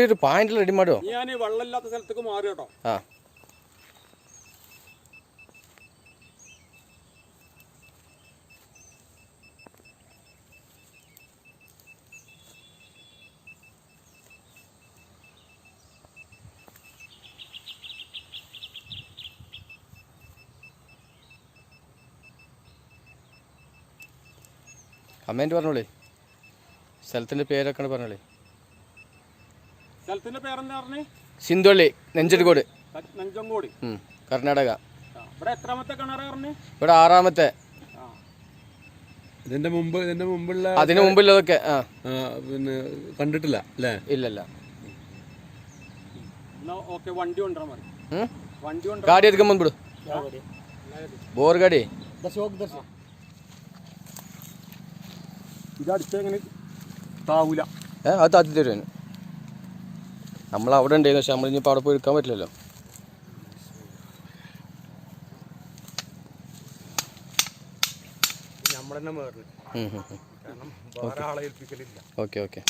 ಇರು point ready ಮಾಡು. ഞാൻ വെള്ളമില്ലാത്ത സ്ഥലത്തേക്ക് മാറി കേട്ടോ. ആ കമൻറ്റ് പറഞ്ഞോളേ, സ്ഥലത്തിൻ്റെ പേരൊക്കെ പറഞ്ഞോളേ. സ്ഥലത്തിന്റെ പേരെന്താ പറഞ്ഞേ? സിന്ധുവള്ളി, നെഞ്ചടിക്കോട്, നെഞ്ചങ്കോട്, കർണാടക. ഇവിടെ എത്രാമത്തെ കിണറാ പറഞ്ഞേ? ഇവിടെ 6ാമത്തെ. ഇതിന്റെ മുമ്പുള്ള അതിന് മുമ്പുള്ളതൊക്കെ പിന്നെ കണ്ടിട്ടില്ല അല്ലേ? ഇല്ലല്ല. വണ്ടി കൊണ്ടുവരാൻ മതി. ಗಾಡಿ ಎತ್ಕೊಂಡ್ ಬಂದ್ಬಿಡು. ಬೋರ್ ಗಾಡಿ ഇതടിച്ചെങ്ങനെ താവൂല. അത് താത്തി തരുവാന്. നമ്മൾ അവിടെ ഉണ്ടായിരുന്നു, പക്ഷെ നമ്മളിനിപ്പോൾ അവിടെ പോയി എടുക്കാൻ പറ്റില്ലല്ലോ. നമ്മൾ തന്നെ മേറില്ല, കാരണം വേറെ ആളെ ഏൽപ്പിക്കലില്ല. Okay okay.